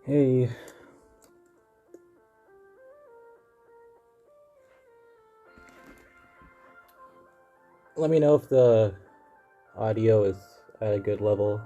Hey, let me know if the audio is at a good level.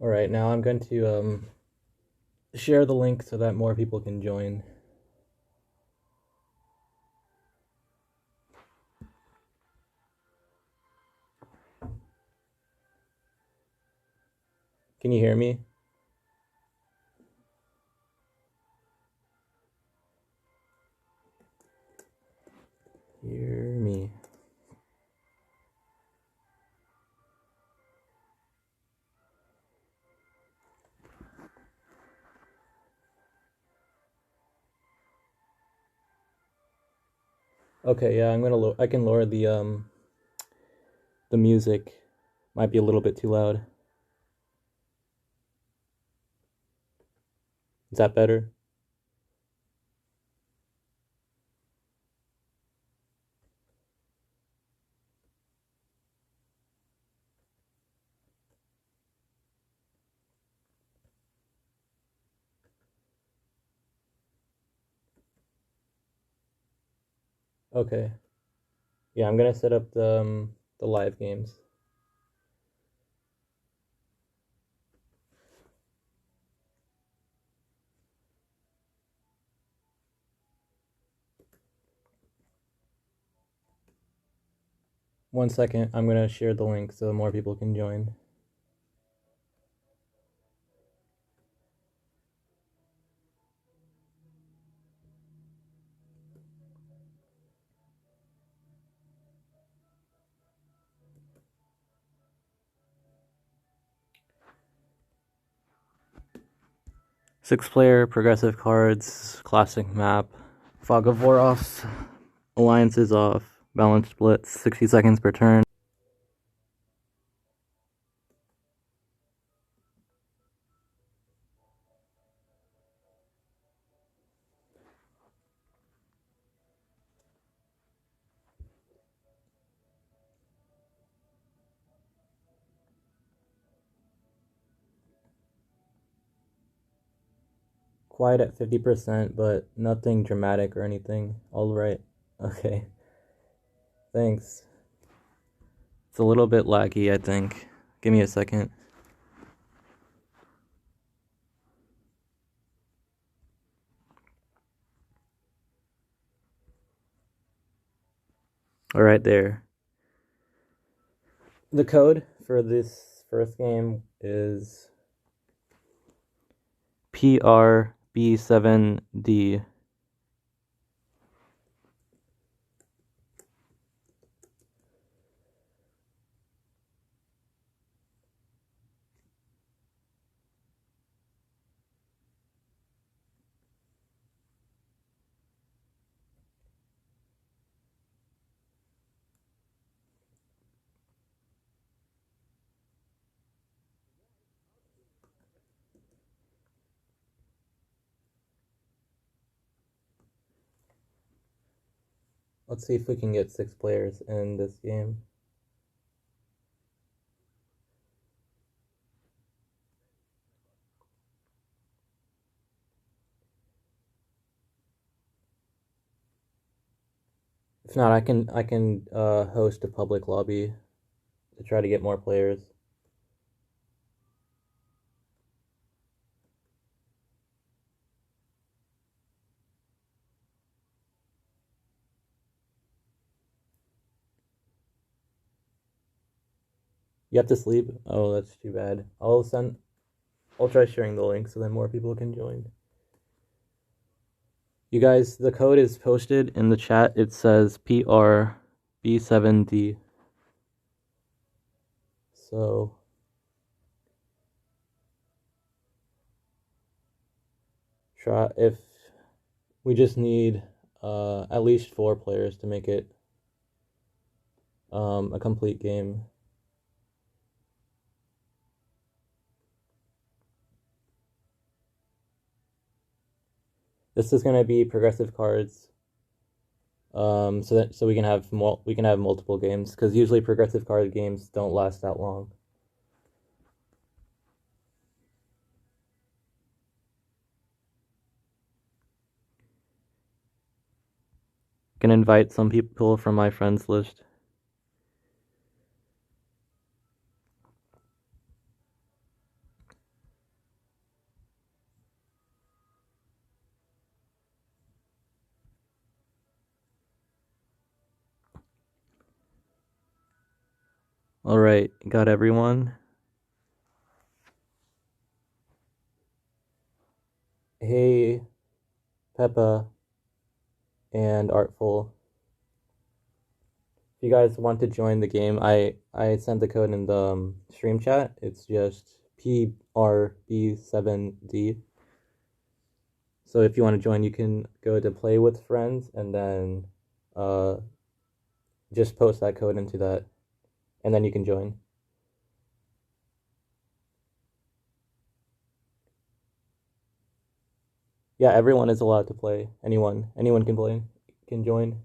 Alright, now I'm going to share the link so that more people can join. Can you hear me? Hear me. Okay, yeah, I can lower the music. Might be a little bit too loud. Is that better? Okay. Yeah, I'm gonna set up the live games. One second, I'm gonna share the link so more people can join. Six-player, progressive cards, classic map, Fog of War off, alliances off, balanced splits, 60 seconds per turn. Quiet at 50%, but nothing dramatic or anything. Alright. Okay. Thanks. It's a little bit laggy, I think. Give me a second. Alright, there. The code for this first game is PRB7D. Let's see if we can get 6 players in this game. If not, I can host a public lobby to try to get more players. You have to sleep? Oh, that's too bad. I'll try sharing the link so then more people can join. You guys, the code is posted in the chat. It says PRB7D. So try if we just need at least 4 players to make it a complete game. This is gonna be progressive cards. So we can have multiple games because usually progressive card games don't last that long. Can invite some people from my friends list. All right, got everyone. Hey, Peppa and Artful. If you guys want to join the game, I sent the code in the stream chat. It's just PRB7D. So if you want to join, you can go to play with friends and then uh just post that code into that, and then you can join. Yeah, everyone is allowed to play. Anyone can play, can join.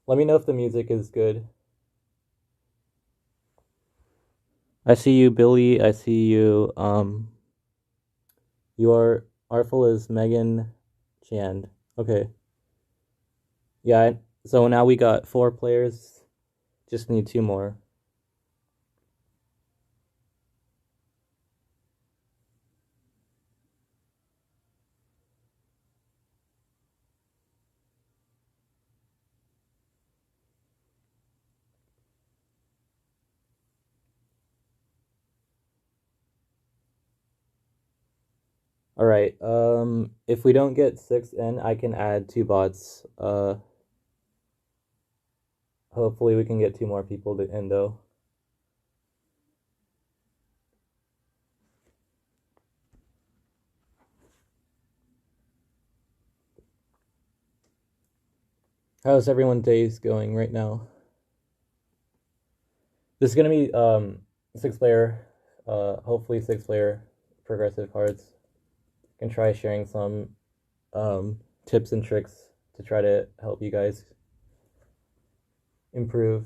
Let me know if the music is good. I see you, Billy. I see you. Your Artful is Megan Chand. Okay. Yeah. So now we got 4 players. Just need 2 more. All right. If we don't get 6 in, I can add 2 bots. Hopefully we can get 2 more people to in though. How's everyone's days going right now? This is gonna be 6 player, hopefully 6 player progressive cards. Can try sharing some tips and tricks to try to help you guys improve.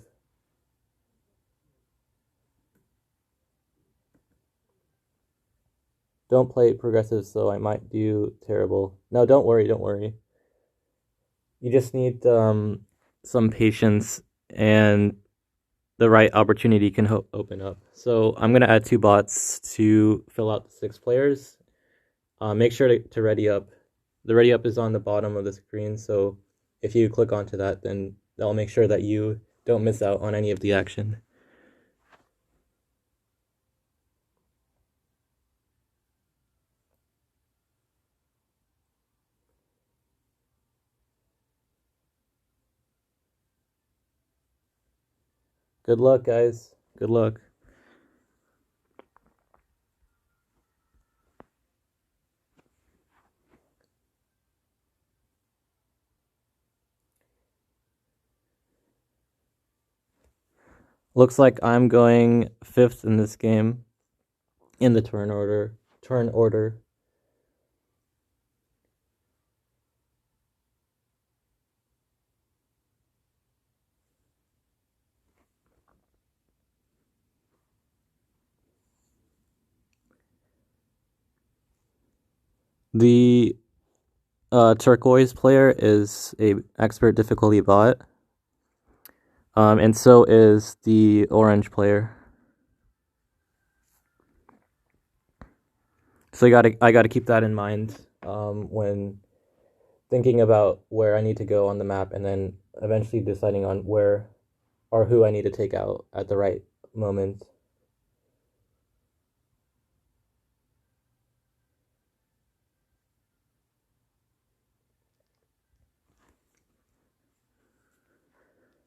Don't play progressive, so I might do terrible. No, don't worry, don't worry. You just need some patience, and the right opportunity can open up. So I'm gonna add 2 bots to fill out the 6 players. Make sure to ready up. The ready up is on the bottom of the screen, so if you click onto that, then that'll make sure that you don't miss out on any of the action. Good luck, guys. Good luck. Looks like I'm going 5th in this game in the turn order. The turquoise player is a expert difficulty bot. And so is the orange player. So I gotta keep that in mind when thinking about where I need to go on the map, and then eventually deciding on where or who I need to take out at the right moment.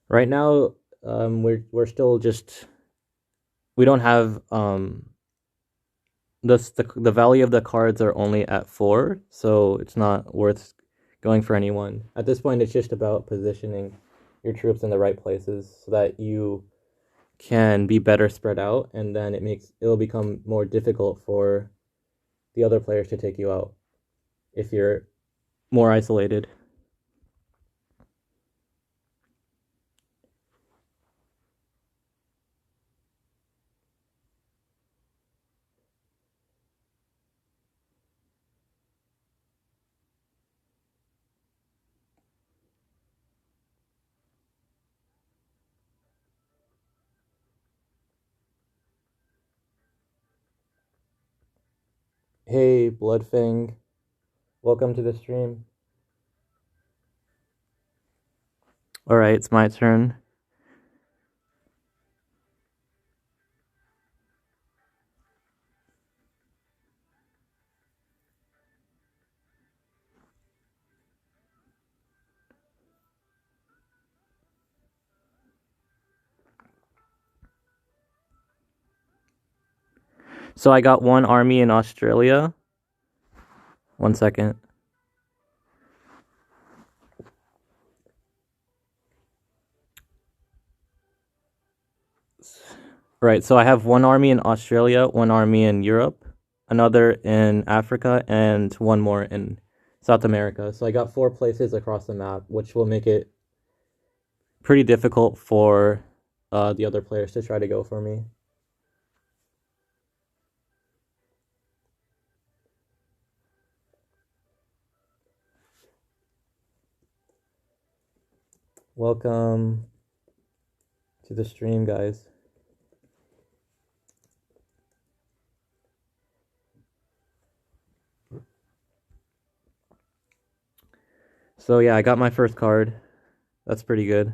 Right now, we're still just, we don't have the value of the cards are only at 4, so it's not worth going for anyone. At this point, it's just about positioning your troops in the right places so that you can be better spread out, and then it'll become more difficult for the other players to take you out if you're more isolated. Hey, Bloodfang, welcome to the stream. All right, it's my turn. So I got one army in Australia. 1 second. Right, so I have one army in Australia, one army in Europe, another in Africa, and one more in South America. So I got 4 places across the map, which will make it pretty difficult for the other players to try to go for me. Welcome to the stream, guys. So yeah, I got my first card. That's pretty good.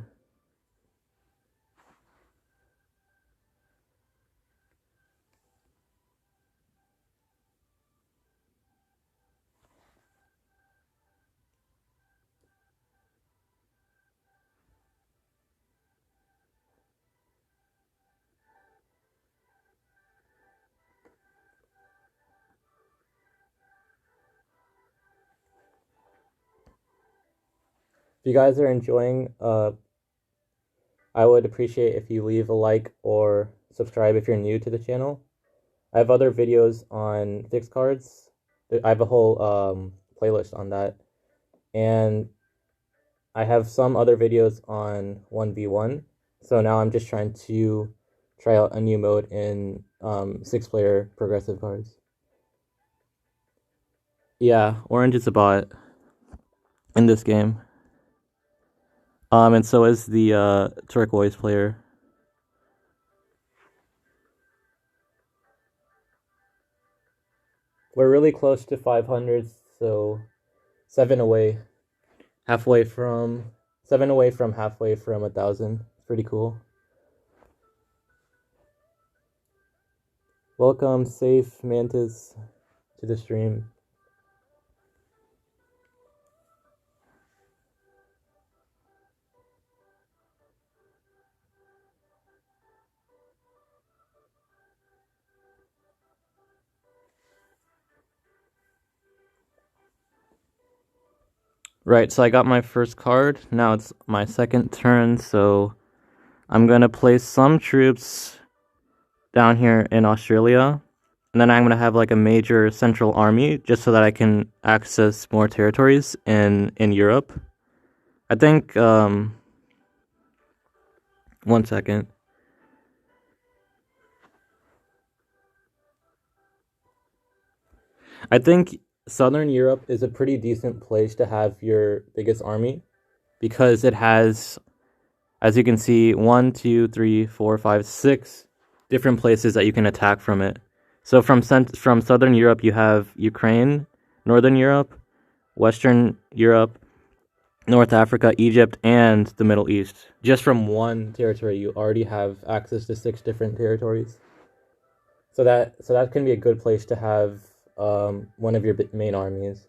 If you guys are enjoying, I would appreciate if you leave a like or subscribe if you're new to the channel. I have other videos on fixed cards. I have a whole playlist on that. And I have some other videos on 1v1. So now I'm just trying to try out a new mode in 6-player progressive cards. Yeah, orange is a bot in this game. And so is the turquoise player. We're really close to 500, so 7 away. 7 away from halfway from 1,000. Pretty cool. Welcome, Safe Mantis, to the stream. Right, so I got my first card. Now it's my second turn, so I'm gonna place some troops down here in Australia. And then I'm gonna have like a major central army just so that I can access more territories in Europe. I think 1 second. I think Southern Europe is a pretty decent place to have your biggest army because it has, as you can see, 1, 2, 3, 4, 5, 6 different places that you can attack from it. So from Southern Europe, you have Ukraine, Northern Europe, Western Europe, North Africa, Egypt, and the Middle East. Just from one territory, you already have access to 6 different territories. So that can be a good place to have one of your main armies.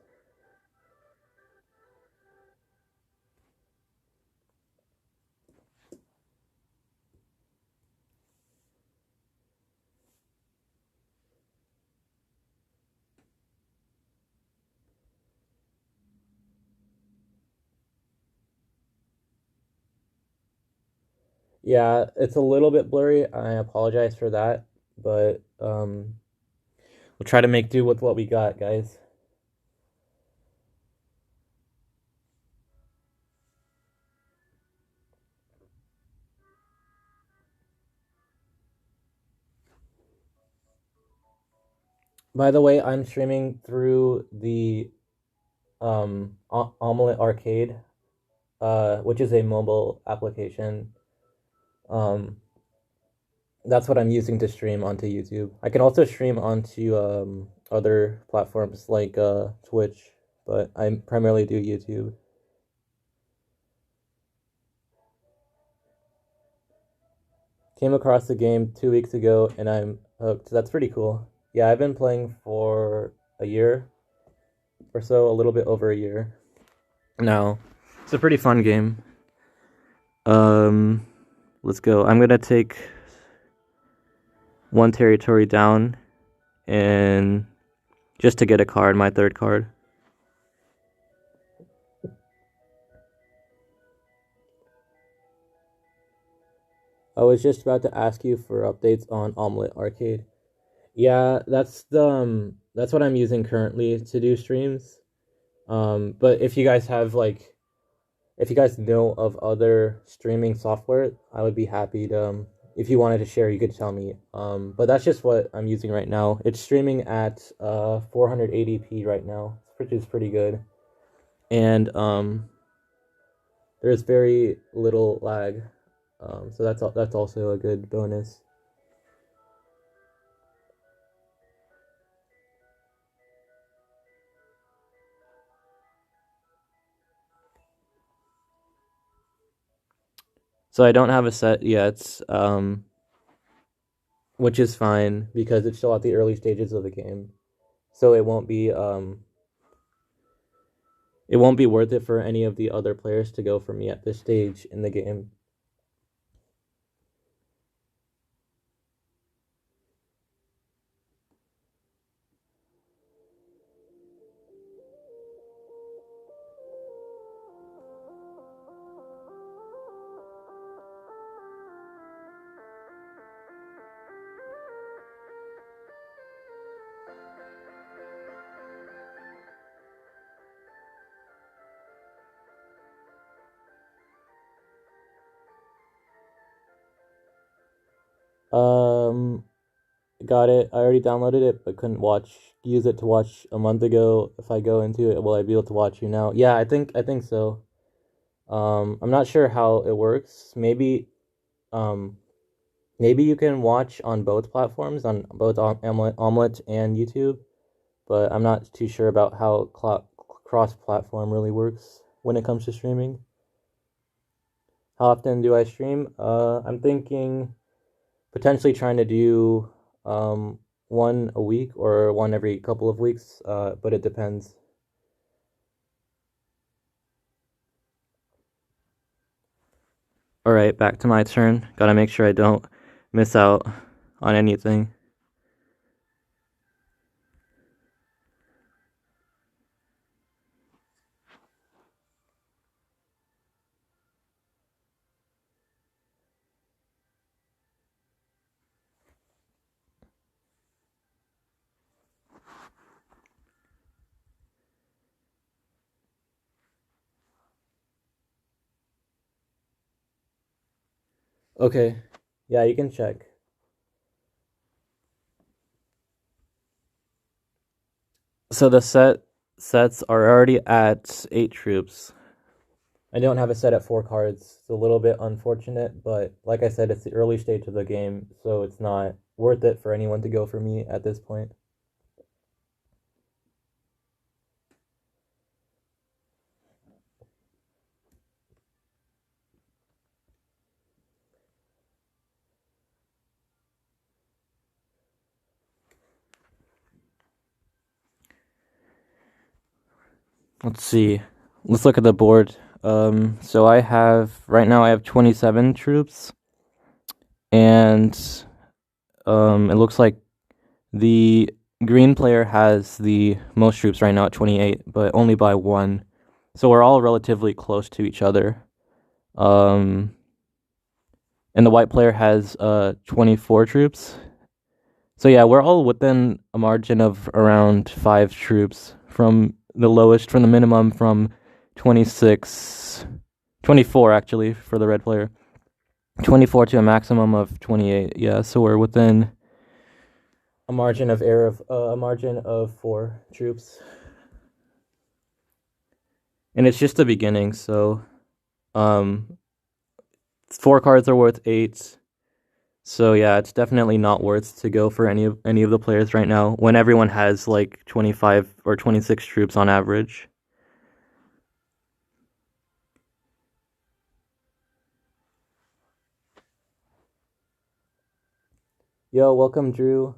Yeah, it's a little bit blurry. I apologize for that, but we'll try to make do with what we got, guys. By the way, I'm streaming through the Omelet Arcade, which is a mobile application. Um, that's what I'm using to stream onto YouTube. I can also stream onto other platforms like Twitch, but I primarily do YouTube. Came across the game 2 weeks ago and I'm hooked. That's pretty cool. Yeah, I've been playing for a year or so, a little bit over a year now. It's a pretty fun game. Um, let's go. I'm gonna take one territory down and just to get a card, my third card. I was just about to ask you for updates on Omelet Arcade. Yeah, that's what I'm using currently to do streams. But if you guys have like if you guys know of other streaming software, I would be happy to if you wanted to share, you could tell me. But that's just what I'm using right now. It's streaming at 480p right now, which is pretty good. And there's very little lag. So that's also a good bonus. So I don't have a set yet, which is fine because it's still at the early stages of the game. So it won't be worth it for any of the other players to go for me at this stage in the game. Um, got it. I already downloaded it, but couldn't use it to watch a month ago. If I go into it, will I be able to watch you now? Yeah, I think so. I'm not sure how it works. Um, maybe you can watch on both platforms, on both Omelet and YouTube, but I'm not too sure about how cross-platform really works when it comes to streaming. How often do I stream? I'm thinking potentially trying to do one a week or one every couple of weeks, but it depends. All right, back to my turn. Gotta make sure I don't miss out on anything. Okay, yeah, you can check. So the sets are already at 8 troops. I don't have a set at 4 cards. It's a little bit unfortunate, but like I said, it's the early stage of the game, so it's not worth it for anyone to go for me at this point. Let's see. Let's look at the board. So right now I have 27 troops, and it looks like the green player has the most troops right now at 28, but only by one. So we're all relatively close to each other. Um, and the white player has 24 troops. So yeah, we're all within a margin of around 5 troops from the lowest, from the minimum, from 26, 24 actually for the red player, 24 to a maximum of 28. Yeah, so we're within a margin of error of a margin of 4 troops, and it's just the beginning. So 4 cards are worth 8. So yeah, it's definitely not worth to go for any of the players right now when everyone has like 25 or 26 troops on average. Yo, welcome Drew.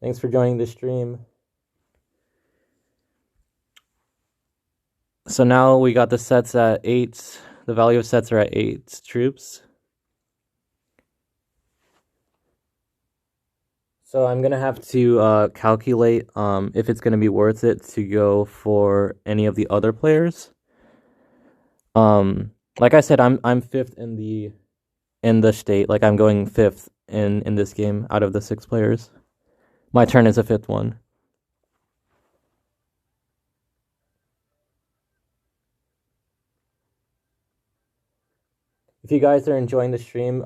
Thanks for joining the stream. So now we got the sets at 8. The value of sets are at 8 troops. So I'm gonna have to calculate if it's gonna be worth it to go for any of the other players. Like I said, I'm fifth in the state. Like I'm going fifth in this game out of the 6 players. My turn is a 5th one. If you guys are enjoying the stream,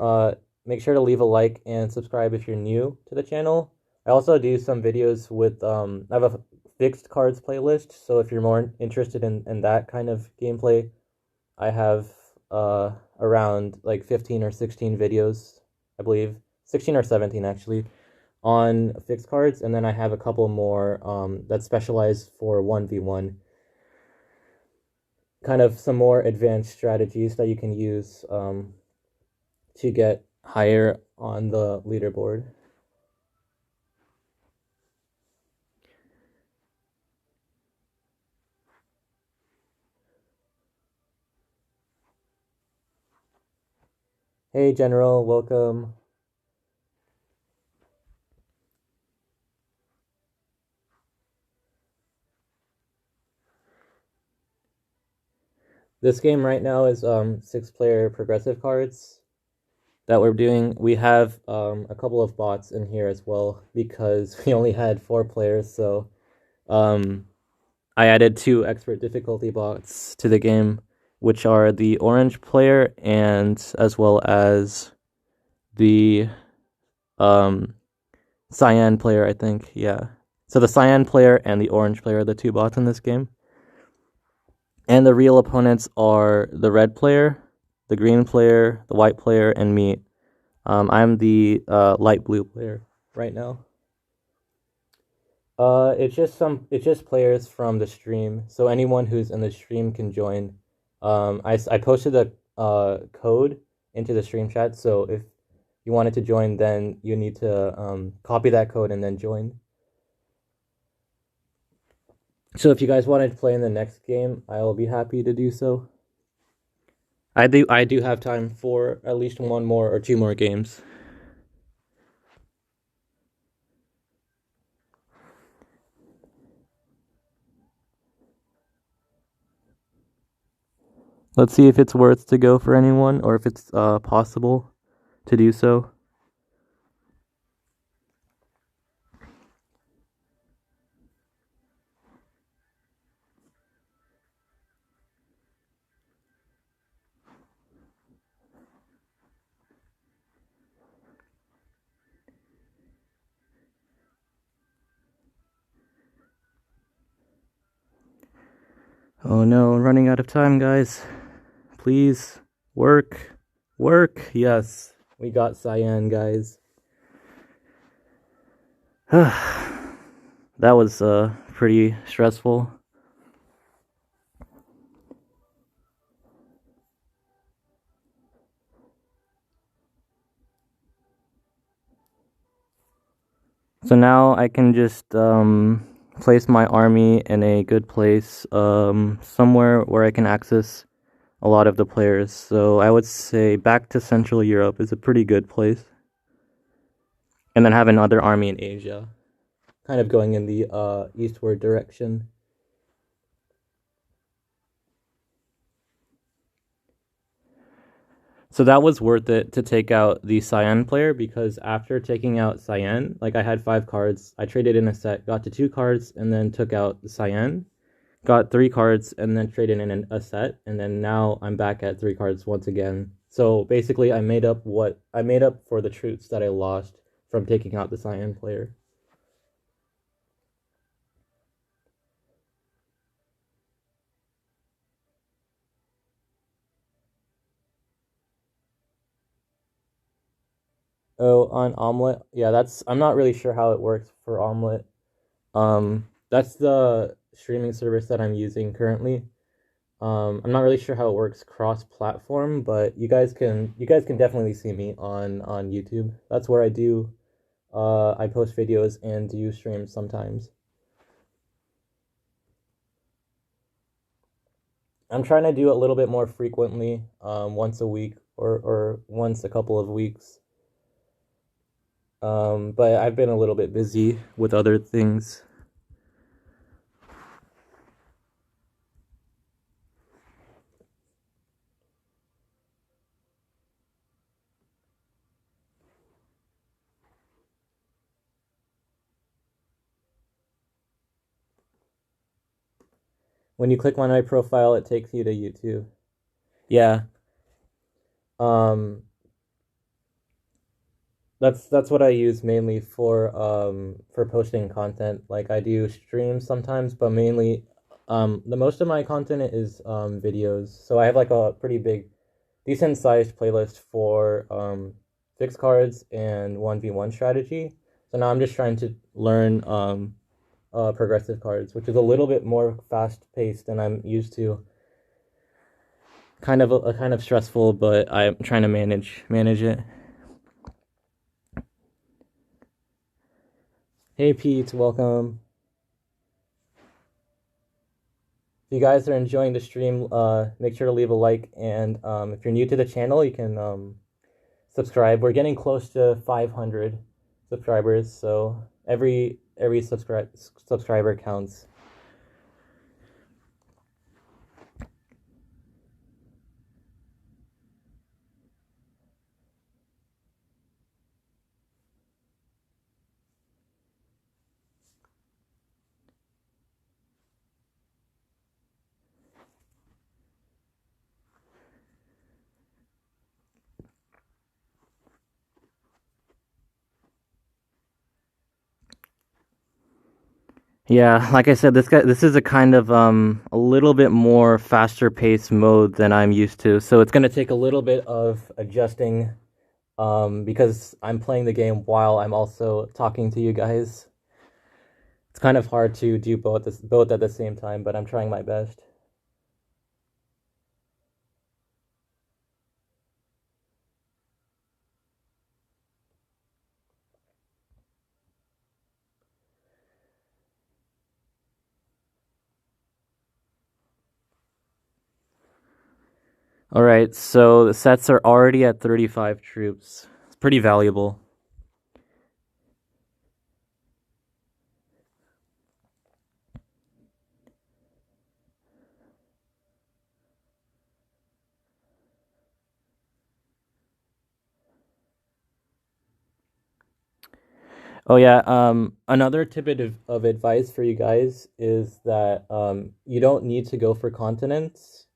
make sure to leave a like and subscribe if you're new to the channel. I also do some videos with I have a fixed cards playlist, so if you're more interested in that kind of gameplay, I have around like 15 or 16 videos, I believe, 16 or 17 actually, on fixed cards, and then I have a couple more that specialize for 1v1, kind of some more advanced strategies that you can use to get higher on the leaderboard. Hey General, welcome. This game right now is 6-player progressive cards that we're doing. We have a couple of bots in here as well because we only had 4 players, so I added 2 expert difficulty bots to the game, which are the orange player and as well as the cyan player, I think. Yeah. So the cyan player and the orange player are the 2 bots in this game. And the real opponents are the red player, the green player, the white player, and me. I'm the light blue player right now. It's just players from the stream. So anyone who's in the stream can join. I posted the code into the stream chat. So if you wanted to join, then you need to copy that code and then join. So if you guys wanted to play in the next game, I will be happy to do so. I do have time for at least 1 more or 2 more games. Let's see if it's worth to go for anyone or if it's possible to do so. Oh no, I'm running out of time, guys. Please, work. Yes, we got cyan, guys. That was pretty stressful. So now I can just place my army in a good place, somewhere where I can access a lot of the players. So I would say back to Central Europe is a pretty good place. And then have another army in Asia, kind of going in the eastward direction. So that was worth it to take out the Cyan player because after taking out Cyan, like I had 5 cards, I traded in a set, got to 2 cards, and then took out the Cyan, got 3 cards, and then traded in a set, and then now I'm back at 3 cards once again. So basically, I made up for the truths that I lost from taking out the Cyan player. Oh, on Omelet, yeah, that's I'm not really sure how it works for Omelet. That's the streaming service that I'm using currently. I'm not really sure how it works cross-platform, but you guys can definitely see me on YouTube. That's where I post videos and do streams sometimes. I'm trying to do it a little bit more frequently, once a week or once a couple of weeks. But I've been a little bit busy with other things. When you click on my profile, it takes you to YouTube. Yeah. Um, that's what I use mainly for posting content. Like I do streams sometimes, but mainly the most of my content is videos. So I have like a pretty big decent sized playlist for fixed cards and 1v1 strategy. So now I'm just trying to learn progressive cards, which is a little bit more fast paced than I'm used to. Kind of a kind of stressful, but I'm trying to manage it. Hey Pete, welcome. If you guys are enjoying the stream, make sure to leave a like, and if you're new to the channel, you can subscribe. We're getting close to 500 subscribers, so every subscriber counts. Yeah, like I said, this is a kind of a little bit more faster paced mode than I'm used to. So it's gonna take a little bit of adjusting because I'm playing the game while I'm also talking to you guys. It's kind of hard to do both at the same time, but I'm trying my best. All right, so the sets are already at 35 troops. It's pretty valuable. Oh yeah, another tip of advice for you guys is that you don't need to go for continents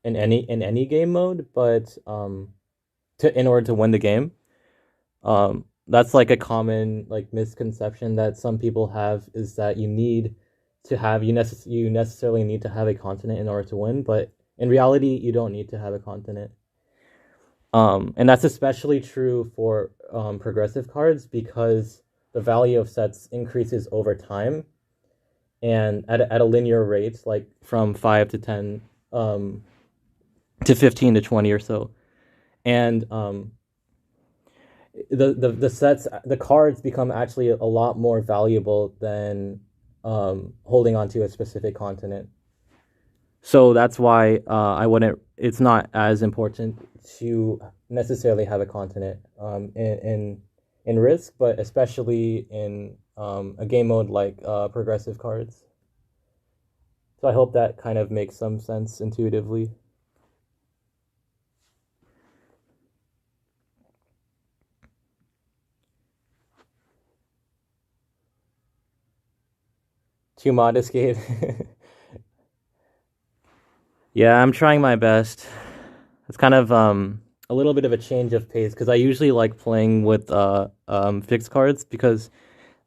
in any game mode, but to in order to win the game. That's like a common like misconception that some people have is that you necessarily need to have a continent in order to win, but in reality you don't need to have a continent. And that's especially true for progressive cards because the value of sets increases over time and at a linear rate, like from 5 to 10 to 15 to 20 or so. And the cards become actually a lot more valuable than holding onto a specific continent. So that's why I wouldn't. It's not as important to necessarily have a continent in Risk, but especially in a game mode like progressive cards. So I hope that kind of makes some sense intuitively. Too modest, Gabe. Yeah, I'm trying my best. It's kind of a little bit of a change of pace because I usually like playing with fixed cards because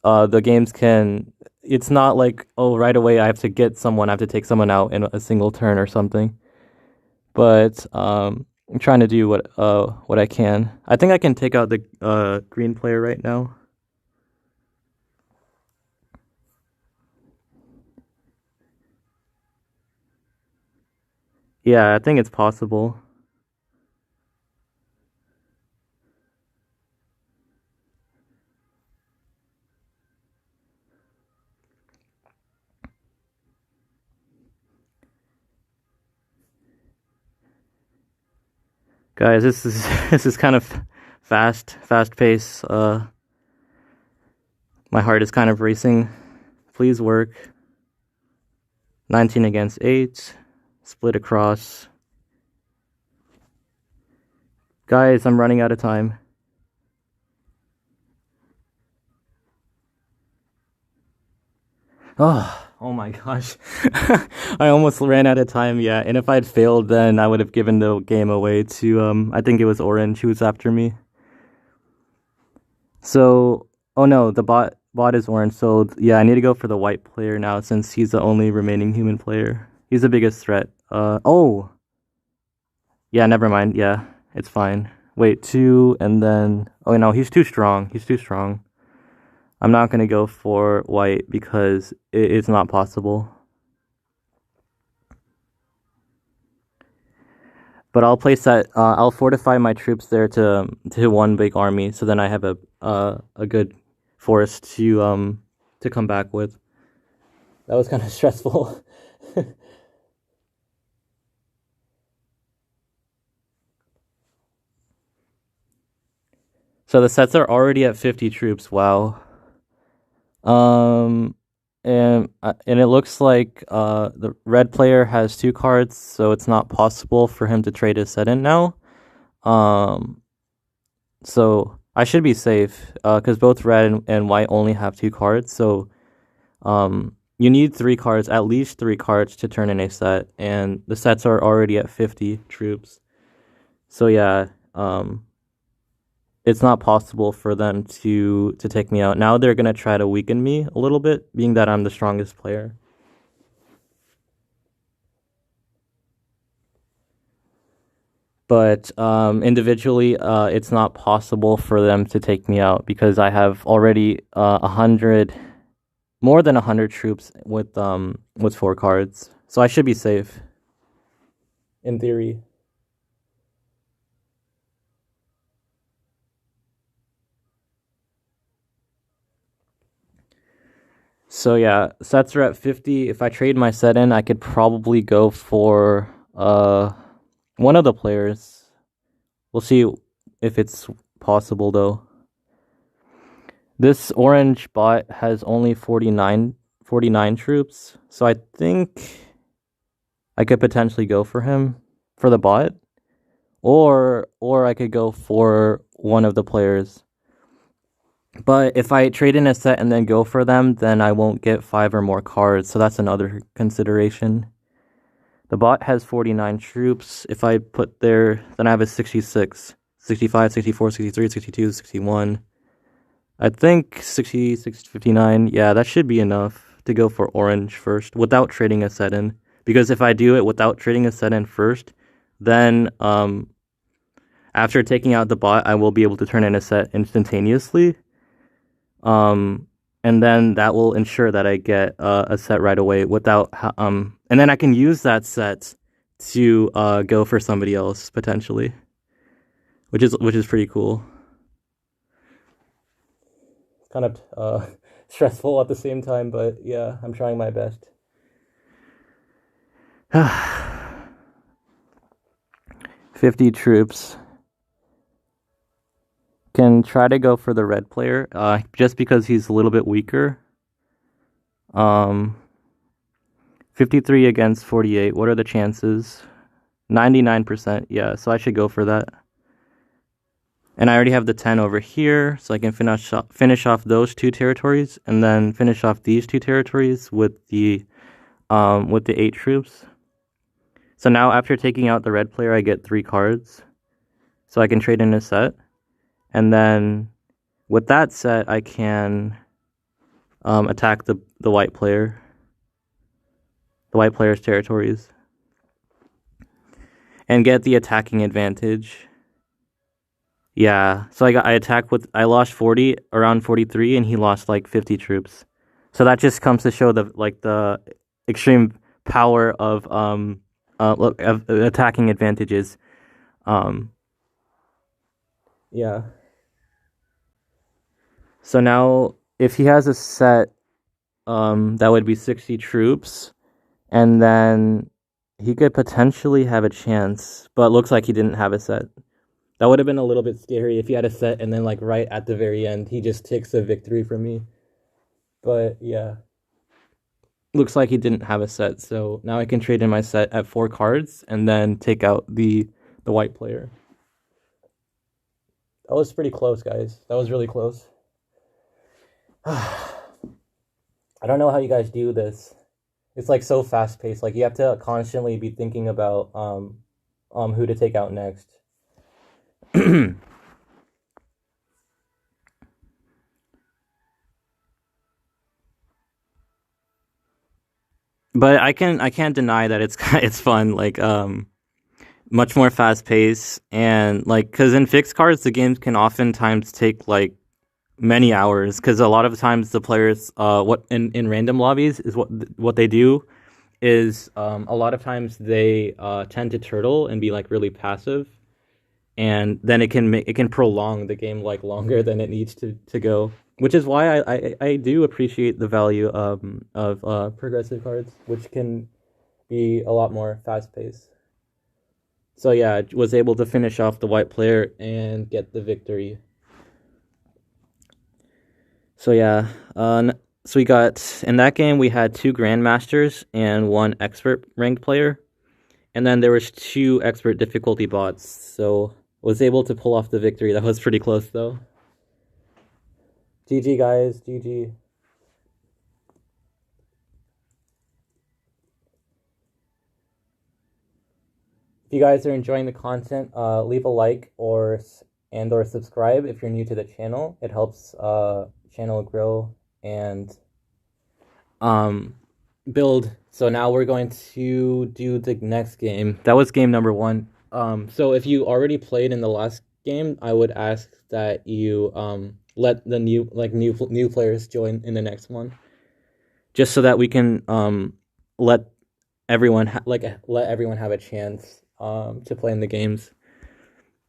the games can. It's not like, oh, right away I have to get someone, I have to take someone out in a single turn or something. But I'm trying to do what I can. I think I can take out the green player right now. Yeah, I think it's possible. Guys, this is this is kind of fast pace. My heart is kind of racing. Please work. 19 against 8. Split across. Guys, I'm running out of time. Oh my gosh. I almost ran out of time, yeah. And if I'd failed, then I would have given the game away to, I think it was Orange who was after me. So, oh no, the bot is Orange. So, yeah, I need to go for the white player now since he's the only remaining human player. He's the biggest threat. Oh. Yeah, never mind. Yeah, it's fine. Wait, 2, and then... Oh, no, he's too strong. He's too strong. I'm not going to go for white because it's not possible. But I'll place that. I'll fortify my troops there to one big army, so then I have a good force to come back with. That was kind of stressful. So the sets are already at 50 troops. Wow. Um, and it looks like the red player has 2 cards, so it's not possible for him to trade his set in now. Um, so I should be safe because both red and white only have 2 cards. So you need 3 cards, at least 3 cards to turn in a set, and the sets are already at 50 troops. So yeah, it's not possible for them to take me out. Now they're gonna try to weaken me a little bit, being that I'm the strongest player. But individually, it's not possible for them to take me out because I have already 100, more than 100 troops with 4 cards, so I should be safe in theory. So yeah, sets are at 50. If I trade my set in, I could probably go for one of the players. We'll see if it's possible though. This orange bot has only 49 troops, so I think I could potentially go for him for the bot, or I could go for one of the players. But if I trade in a set and then go for them, then I won't get 5 or more cards, so that's another consideration. The bot has 49 troops. If I put there, then I have a 66, 65, 64, 63, 62, 61. I think 66, 59. Yeah, that should be enough to go for orange first without trading a set in. Because if I do it without trading a set in first, then after taking out the bot, I will be able to turn in a set instantaneously. And then that will ensure that I get a set right away without and then I can use that set to go for somebody else potentially, which is pretty cool. It's kind of stressful at the same time, but yeah, I'm trying my best. 50 troops. Can try to go for the red player, just because he's a little bit weaker. 53 against 48. What are the chances? 99%. Yeah, so I should go for that. And I already have the 10 over here, so I can finish off those two territories, and then finish off these two territories with the 8 troops. So now after taking out the red player, I get 3 cards, so I can trade in a set, and then with that set, I can attack the white player, the white player's territories, and get the attacking advantage. Yeah, so I lost 40, around 43, and he lost like 50 troops. So that just comes to show the extreme power of of attacking advantages. Um, yeah. So now if he has a set, that would be 60 troops, and then he could potentially have a chance, but it looks like he didn't have a set. That would have been a little bit scary if he had a set and then like right at the very end he just takes a victory from me. But yeah. Looks like he didn't have a set, so now I can trade in my set at 4 cards and then take out the white player. That was pretty close, guys. That was really close. I don't know how you guys do this. It's like so fast paced. Like you have to constantly be thinking about who to take out next. But I can't deny that it's fun. Like much more fast paced, and like because in fixed cards the games can oftentimes take like many hours, because a lot of times the players what in random lobbies is what they do is a lot of times they tend to turtle and be like really passive, and then it can prolong the game like longer than it needs to go, which is why I do appreciate the value of progressive cards, which can be a lot more fast paced. So yeah, I was able to finish off the white player and get the victory. So yeah, so we got in that game we had 2 grandmasters and 1 expert ranked player, and then there was 2 expert difficulty bots. So was able to pull off the victory. That was pretty close though. GG guys, GG. If you guys are enjoying the content, leave a like or subscribe if you're new to the channel. It helps channel grow and build. So now we're going to do the next game. That was game number 1. So if you already played in the last game, I would ask that you let the new players join in the next one, just so that we can let everyone let everyone have a chance to play in the games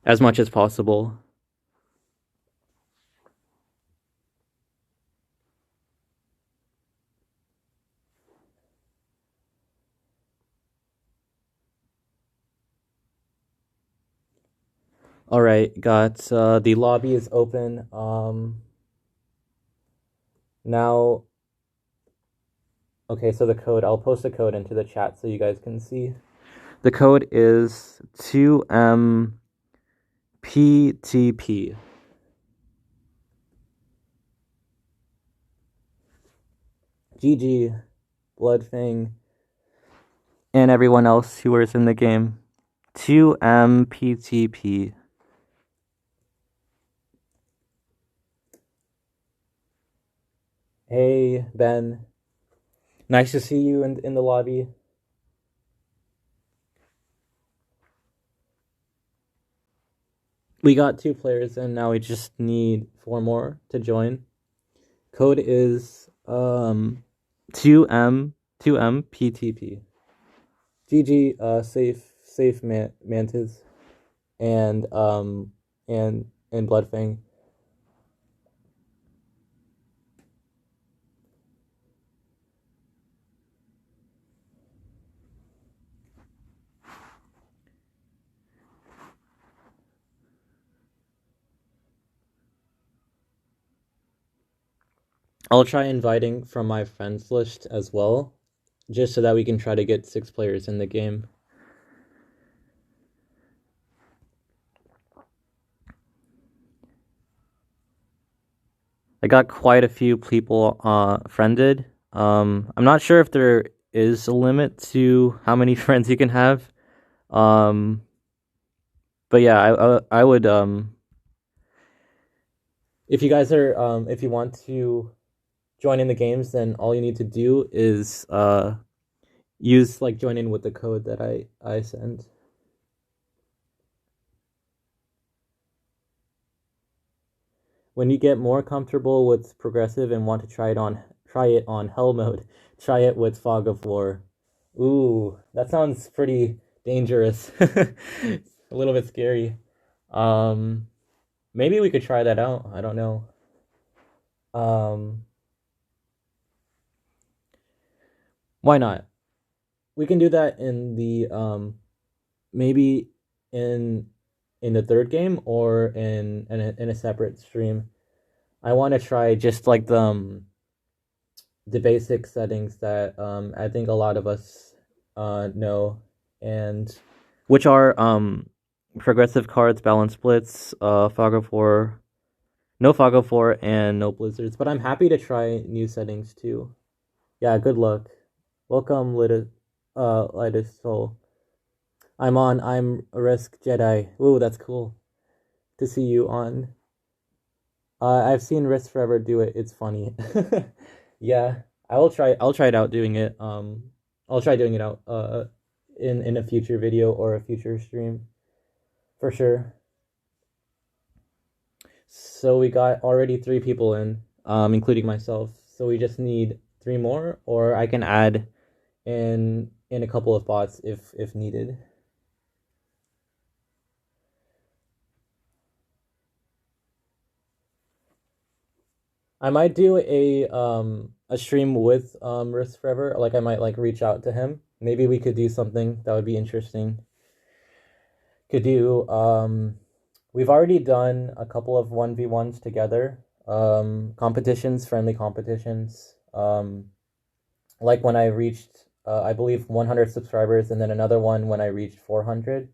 as much as possible. All right, got the lobby is open. Now, okay, so the code, I'll post the code into the chat so you guys can see. The code is 2MPTP. GG, Bloodfang, and everyone else who was in the game. 2MPTP. Hey, Ben. Nice to see you in the lobby. We got 2 players and now we just need 4 more to join. Code is 2MPTP. GG, safe mantis and Bloodfang. I'll try inviting from my friends list as well, just so that we can try to get 6 players in the game. I got quite a few people friended. I'm not sure if there is a limit to how many friends you can have. Um, but yeah, I would if you guys are if you want to join in the games, then all you need to do is use like join in with the code that I send. When you get more comfortable with progressive and want to try it on hell mode, try it with Fog of War. Ooh, that sounds pretty dangerous. A little bit scary. Um, Maybe we could try that out. I don't know. Um, why not? We can do that in the maybe in in the third game or in a separate stream. I want to try just like the basic settings that I think a lot of us know, and which are progressive cards, balance splits, fog of war, no fog of war, and no blizzards. But I'm happy to try new settings too. Yeah, good luck. Welcome, Lightus Soul. I'm a Risk Jedi. Ooh, that's cool to see you on. I've seen Risk Forever do it. It's funny. Yeah, I will try. I'll try it out doing it. I'll try doing it out. In a future video or a future stream, for sure. So we got already 3 people in, including myself. So we just need 3 more, or I can add in a couple of bots if needed. I might do a stream with Risk Forever. Like I might like reach out to him. Maybe we could do something that would be interesting. Could do we've already done a couple of 1v1s together. Competitions, friendly competitions. Like when I reached I believe 100 subscribers, and then another one when I reached 400.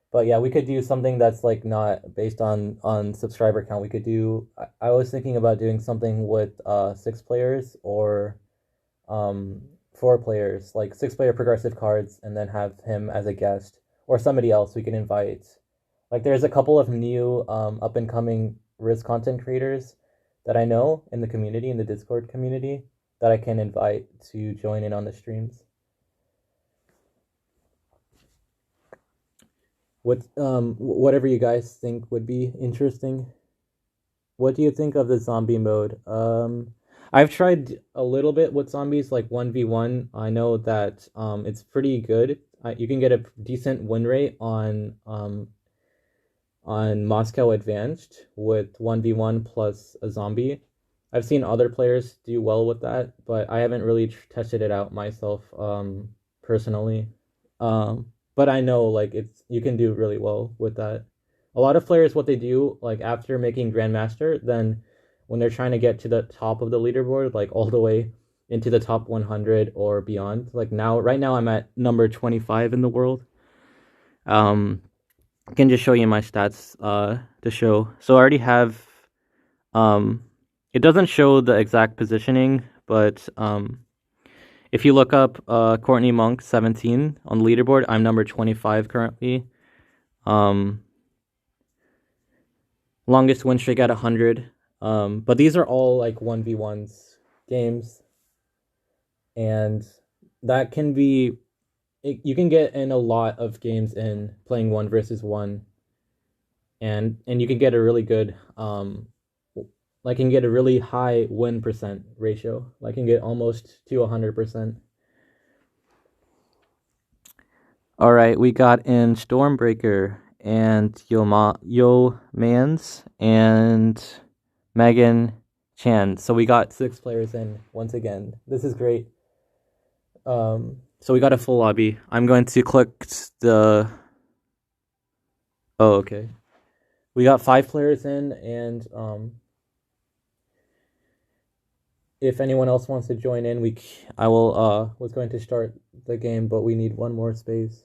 But yeah, we could do something that's like not based on subscriber count. We could do. I was thinking about doing something with 6 players or 4 players, like 6 player progressive cards, and then have him as a guest or somebody else we can invite. Like there's a couple of new up and coming Riz content creators that I know in the community, in the Discord community, that I can invite to join in on the streams. Whatever you guys think would be interesting. What do you think of the zombie mode? I've tried a little bit with zombies, like 1v1. I know that it's pretty good. You can get a decent win rate on Moscow Advanced with 1v1 plus a zombie. I've seen other players do well with that, but I haven't really tested it out myself personally. But I know like it's you can do really well with that. A lot of players, what they do like after making Grandmaster, then when they're trying to get to the top of the leaderboard, like all the way into the top 100 or beyond, like now right now I'm at number 25 in the world. I can just show you my stats to show. So I already have um it doesn't show the exact positioning, but if you look up Courtney Monk 17 on the leaderboard, I'm number 25 currently. Um Longest win streak at 100. But these are all like 1v1s games, and that can be you can get in a lot of games in playing 1 versus 1, and you can get a really good like can get a really high win percent ratio. Like can get almost to 100%. All right, we got in Stormbreaker and Yo Mans and Megan Chan. So we got 6 players in once again. This is great. So we got a full lobby. I'm going to click the. Oh, okay. We got 5 players in, and if anyone else wants to join in, I will was going to start the game, but we need one more space.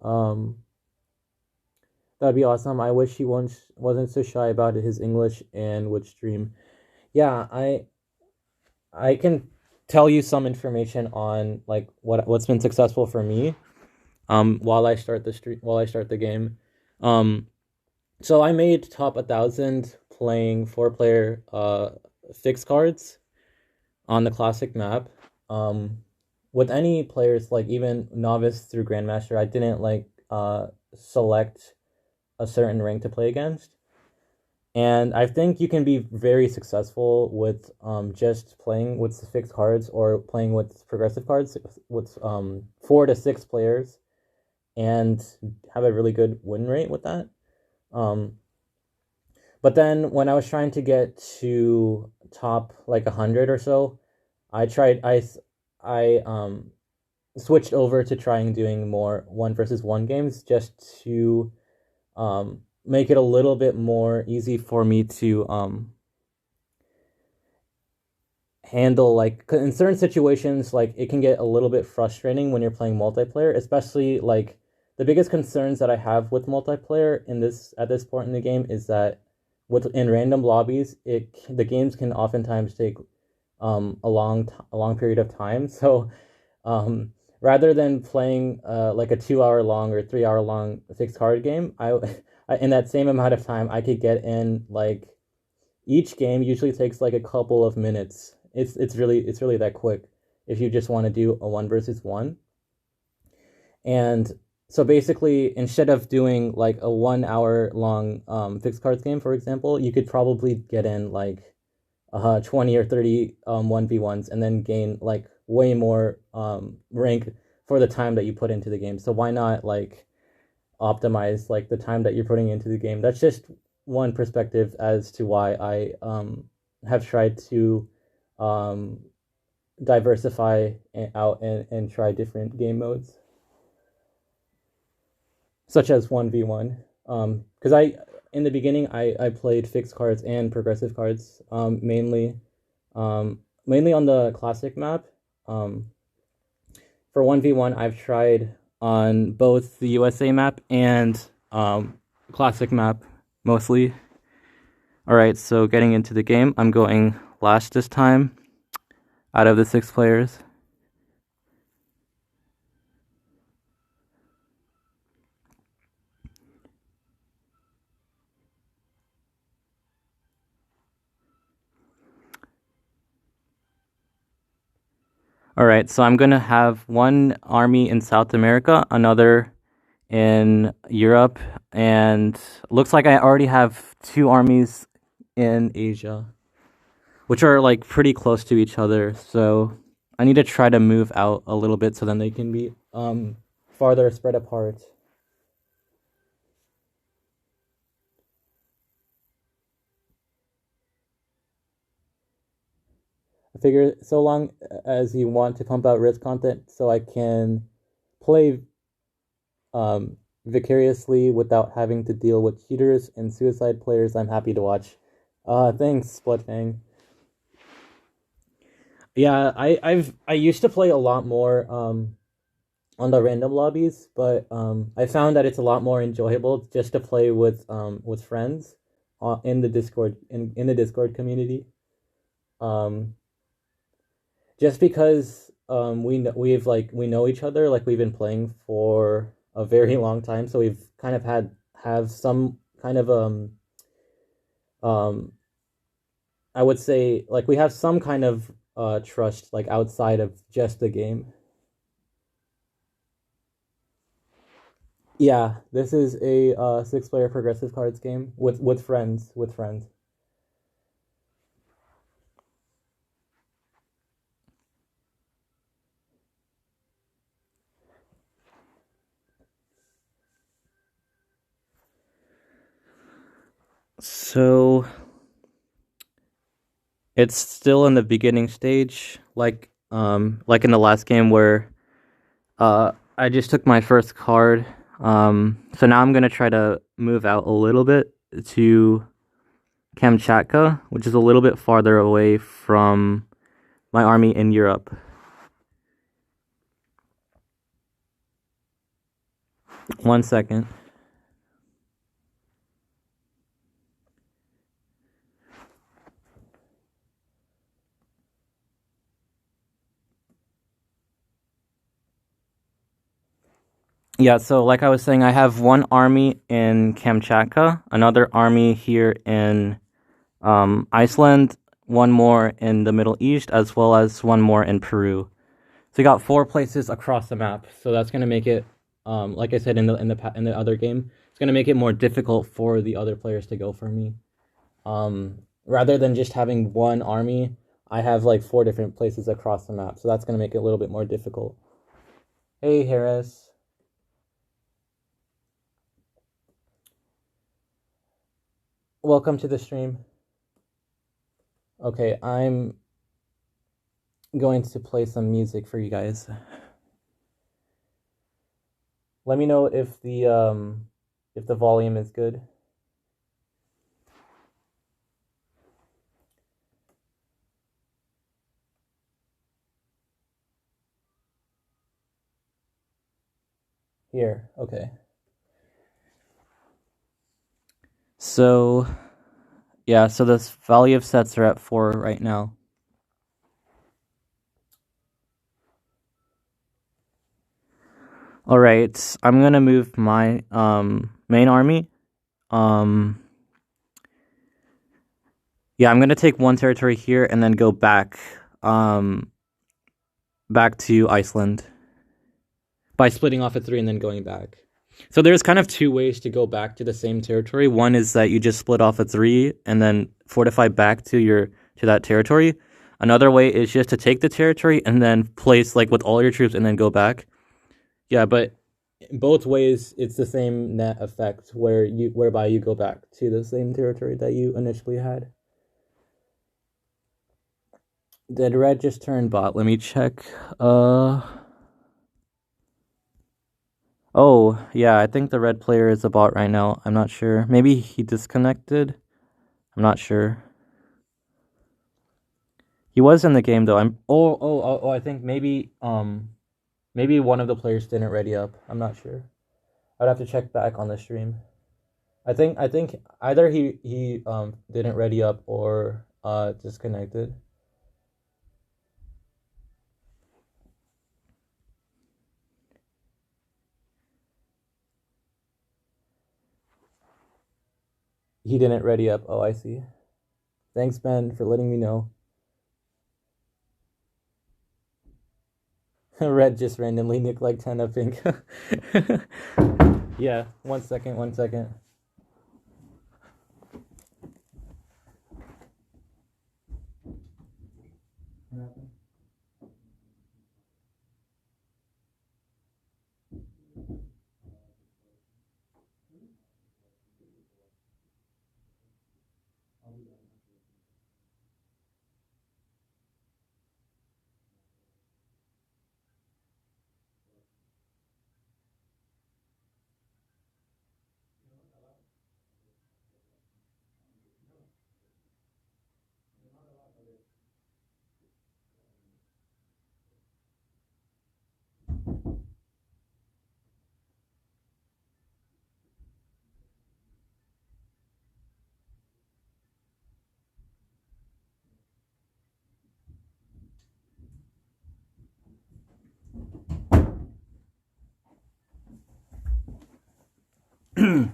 Um, That'd be awesome. I wish he once wasn't so shy about his English and would stream. Yeah, I can tell you some information on like what's been successful for me. While I start the stream, while I start the game. Um, so I made top 1,000 playing four-player fixed cards on the classic map. Um, with any players, like even novice through grandmaster, I didn't like select a certain rank to play against. And I think you can be very successful with just playing with fixed cards or playing with progressive cards with 4 to 6 players and have a really good win rate with that. Um, but then when I was trying to get to top like 100 or so, I tried I switched over to trying doing more 1 versus 1 games just to make it a little bit more easy for me to handle, like in certain situations like it can get a little bit frustrating when you're playing multiplayer, especially like the biggest concerns that I have with multiplayer in this at this point in the game is that with in random lobbies the games can oftentimes take a long period of time. So um rather than playing like a 2 hour long or 3 hour long fixed card game, I in that same amount of time I could get in like each game usually takes like a couple of minutes. It's really that quick if you just want to do a 1 versus 1. And so basically, instead of doing like a 1 hour long fixed cards game, for example, you could probably get in like 20 or 30 1v1s and then gain like way more rank for the time that you put into the game. So why not like optimize like the time that you're putting into the game? That's just one perspective as to why I have tried to um, diversify out and try different game modes, such as 1v1. Because I in the beginning I played fixed cards and progressive cards mainly on the classic map. Um, for 1v1, I've tried on both the USA map and classic map mostly. All right, so getting into the game, I'm going last this time out of the 6 players. All right, so I'm gonna have one army in South America, another in Europe, and looks like I already have 2 armies in Asia, which are like pretty close to each other. So I need to try to move out a little bit so then they can be farther spread apart. I figure so long as you want to pump out risk content, so I can play vicariously without having to deal with cheaters and suicide players, I'm happy to watch. Thanks, Splitfang. Yeah, I used to play a lot more on the random lobbies, but I found that it's a lot more enjoyable just to play with friends in the in the Discord community. Um, just because we know each other, like we've been playing for a very long time, so we've kind of have some kind of um I would say like we have some kind of trust like outside of just the game. Yeah, this is a 6 player progressive cards game with friends with friends. So it's still in the beginning stage, like in the last game where I just took my first card. So now I'm gonna try to move out a little bit to Kamchatka, which is a little bit farther away from my army in Europe. One second. Yeah, so like I was saying, I have one army in Kamchatka, another army here in Iceland, one more in the Middle East, as well as one more in Peru. So you got 4 places across the map. So that's gonna make it, like I said in the other game, it's gonna make it more difficult for the other players to go for me. Rather than just having one army, I have like 4 different places across the map. So that's gonna make it a little bit more difficult. Hey, Harris. Welcome to the stream. Okay, I'm going to play some music for you guys. Let me know if the volume is good. Here, okay. So, yeah, so this value of sets are at 4 right now. All right, I'm gonna move my main army. Yeah, I'm gonna take one territory here and then go back back to Iceland by splitting off at 3 and then going back. So there's kind of 2 ways to go back to the same territory. One is that you just split off at 3 and then fortify back to that territory. Another way is just to take the territory and then place like with all your troops and then go back. Yeah, but both ways it's the same net effect whereby you go back to the same territory that you initially had. Did red just turn bot? Let me check. Oh, yeah, I think the red player is a bot right now. I'm not sure. Maybe he disconnected. I'm not sure. He was in the game though. I think maybe one of the players didn't ready up. I'm not sure. I'd have to check back on the stream. I think either he didn't ready up or disconnected. He didn't ready up. Oh, I see. Thanks, Ben, for letting me know. Red just randomly nicked like 10 of pink. Yeah, 1 second, 1 second. What happened?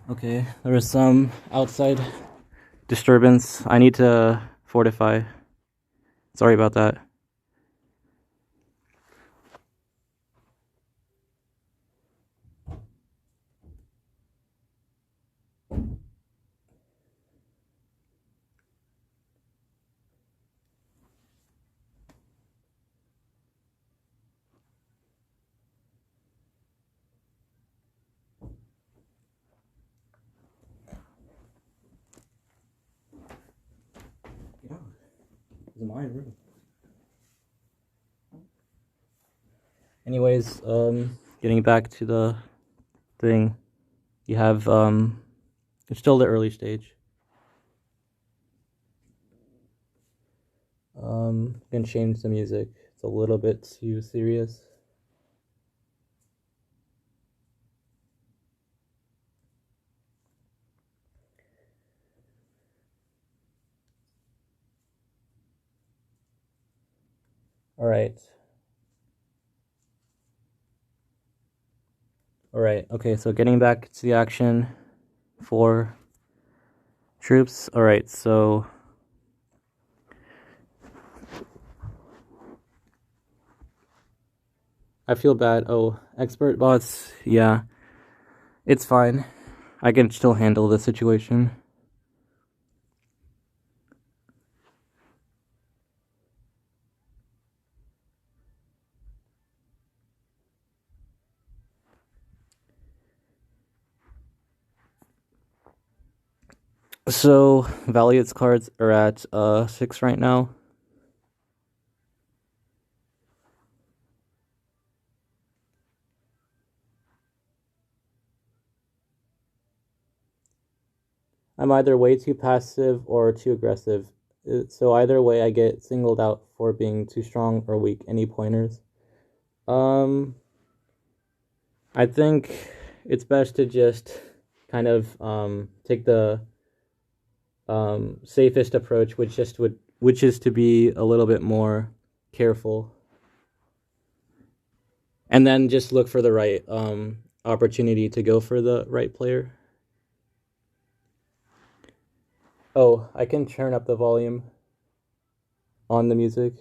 Okay, there was some outside disturbance. I need to fortify. Sorry about that. Get out. This is my room. Anyways, getting back to the thing. You have it's still the early stage. Gonna change the music. It's a little bit too serious. All right. Alright, okay, so getting back to the action for troops. Alright, so I feel bad. Oh, expert bots, yeah. It's fine. I can still handle the situation. So, Valiant's cards are at 6 right now. I'm either way too passive or too aggressive. So either way, I get singled out for being too strong or weak. Any pointers? Um, I think it's best to just kind of take the safest approach, which is to be a little bit more careful, and then just look for the right opportunity to go for the right player. Oh, I can turn up the volume on the music.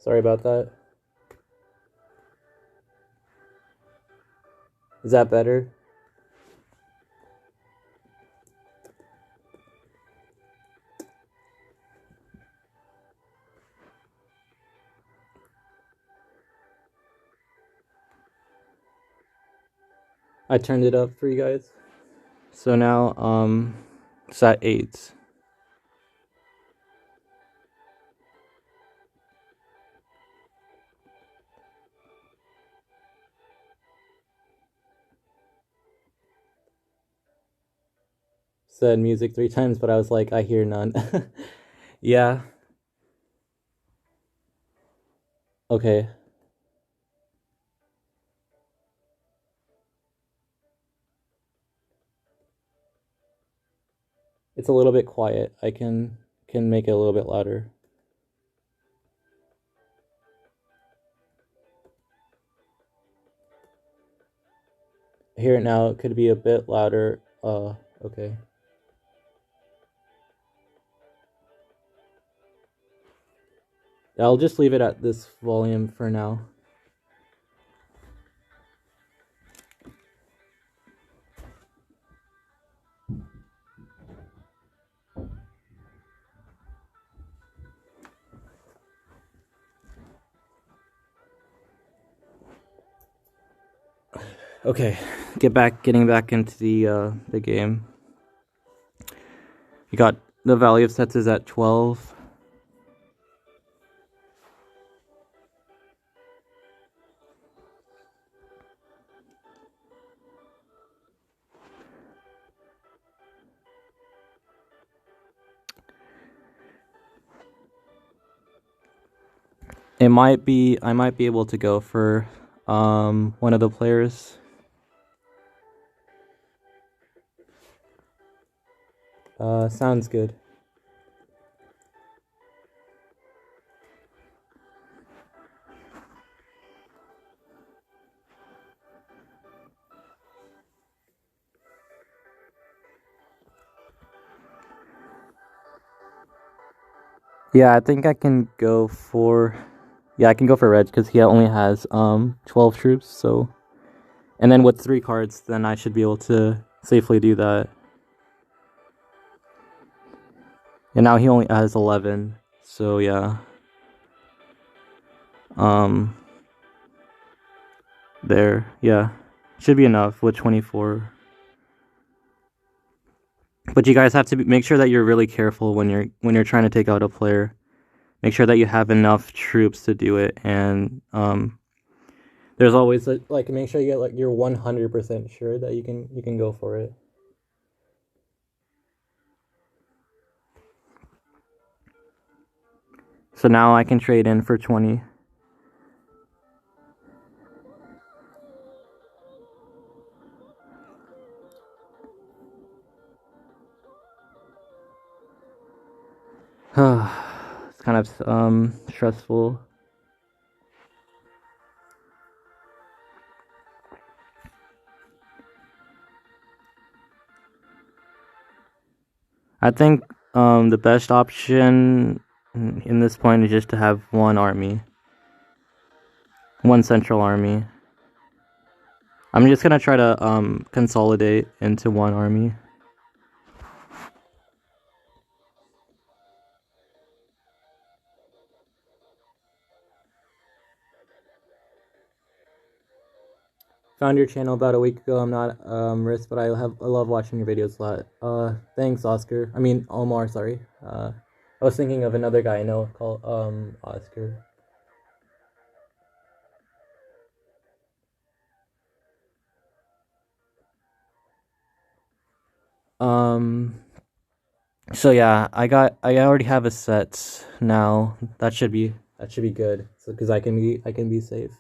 Sorry about that. Is that better? I turned it up for you guys. So now, it's at 8. Said music 3 times, but I was like, I hear none. Yeah. Okay. It's a little bit quiet. I can make it a little bit louder. I hear it now. It could be a bit louder. Okay. I'll just leave it at this volume for now. Okay, getting back into the game. You got the value of sets is at 12. I might be able to go for one of the players. Sounds good. Yeah, I think I can go for Reg because he only has 12 troops, so and then with 3 cards then I should be able to safely do that. And now he only has 11, so yeah. There, yeah. Should be enough with 24. But you guys have to make sure that you're really careful when you're trying to take out a player. Make sure that you have enough troops to do it, and there's always like make sure you get like you're 100% sure that you can go for it. So now I can trade in for 20. kind of stressful. I think the best option in this point is just to have one army, one central army. I'm just gonna try to consolidate into one army. Found your channel about a week ago. I'm not Risk, but I love watching your videos a lot. Thanks, Oscar. I mean Omar. Sorry. I was thinking of another guy I know called Oscar. So yeah, I already have a set now. That should be good. So because I can be safe.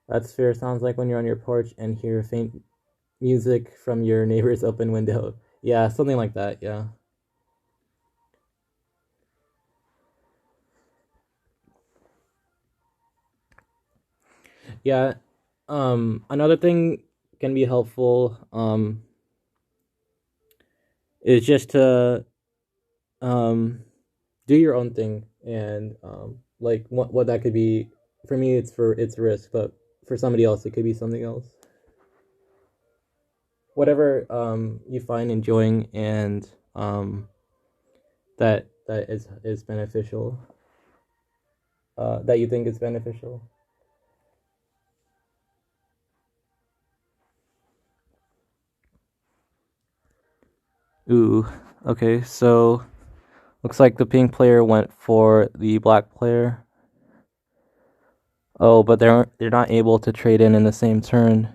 That's fair. Sounds like when you're on your porch and hear faint music from your neighbor's open window. Yeah, something like that. Yeah. Yeah. Another thing can be helpful. Is just to do your own thing and like what that could be. For me, it's risk, but for somebody else, it could be something else. Whatever you find enjoying and that is beneficial. That you think is beneficial. Ooh, okay, so looks like the pink player went for the black player. Oh, but they're not able to trade in the same turn.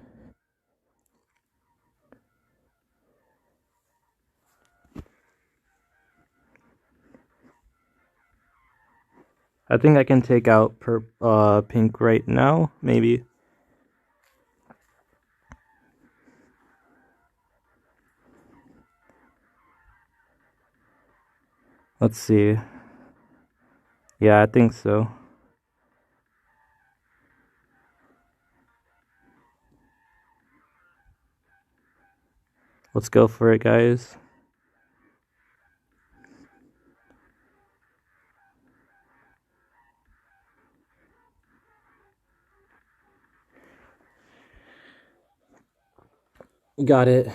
I think I can take out pink right now, maybe. Let's see. Yeah, I think so. Let's go for it, guys. Got it.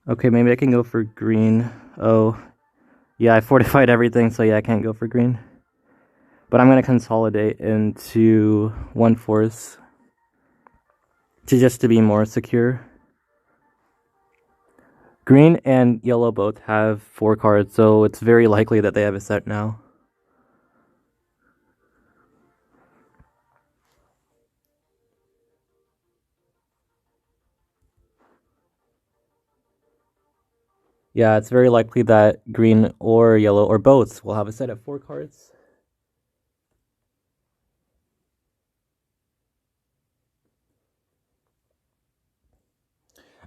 Okay, maybe I can go for green. Oh, yeah, I fortified everything, so yeah, I can't go for green. But I'm going to consolidate into one force just to be more secure. Green and yellow both have 4 cards, so it's very likely that they have a set now. Yeah, it's very likely that green or yellow or both will have a set of 4 cards.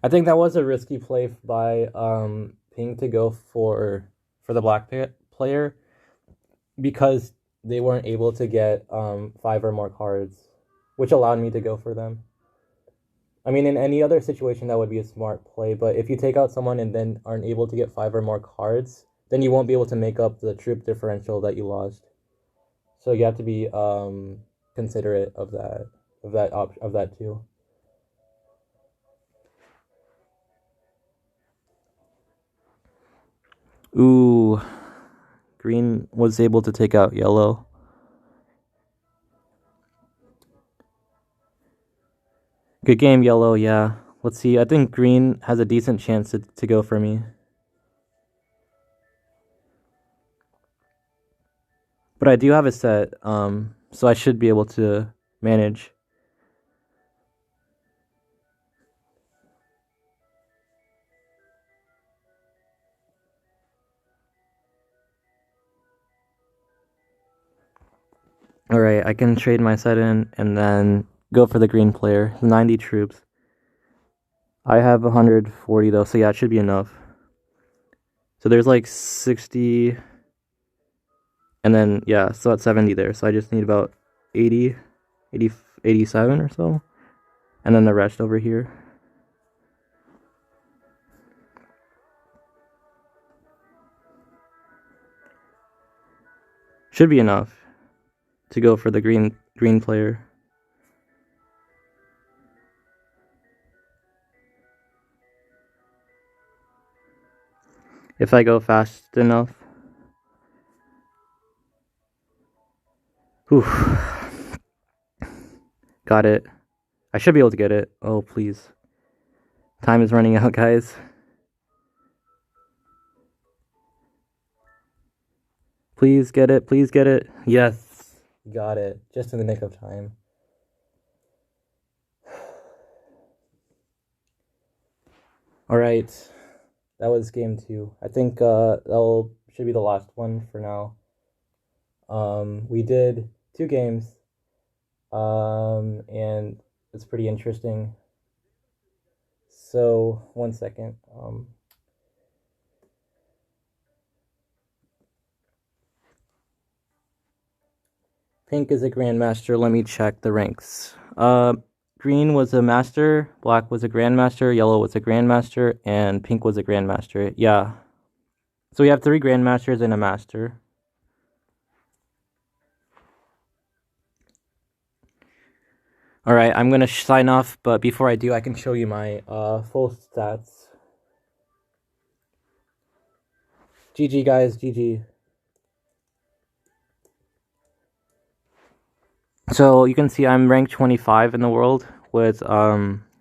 I think that was a risky play by Ping to go for the black player because they weren't able to get 5 or more cards, which allowed me to go for them. I mean, in any other situation, that would be a smart play. But if you take out someone and then aren't able to get 5 or more cards, then you won't be able to make up the troop differential that you lost. So you have to be considerate of that too. Ooh, green was able to take out yellow. Good game, yellow. Yeah. Let's see. I think green has a decent chance to go for me. But I do have a set, so I should be able to manage. Alright, I can trade my set in and then go for the green player. 90 troops. I have 140 though, so yeah, it should be enough. So there's like 60, and then, yeah, so that's 70 there. So I just need about 80, 87 or so. And then the rest over here. Should be enough to go for the green player. If I go fast enough. Oof. Got it. I should be able to get it. Oh, please. Time is running out, guys. Please get it. Please get it. Yes. Got it. Just in the nick of time. Alright. That was game 2. I think that should be the last one for now. We did 2 games. And it's pretty interesting. So, 1 second. Pink is a grandmaster. Let me check the ranks. Green was a master, black was a grandmaster, yellow was a grandmaster, and pink was a grandmaster. Yeah. So we have 3 grandmasters and a master. Alright, I'm gonna sign off, but before I do, I can show you my full stats. GG, guys, GG. So you can see I'm ranked 25 in the world with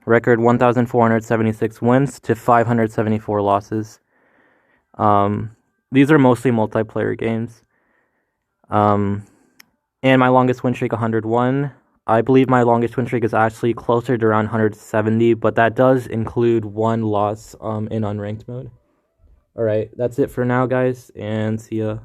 record 1,476 wins to 574 losses. These are mostly multiplayer games. And my longest win streak 101. I believe my longest win streak is actually closer to around 170, but that does include 1 loss in unranked mode. Alright, that's it for now, guys, and see ya.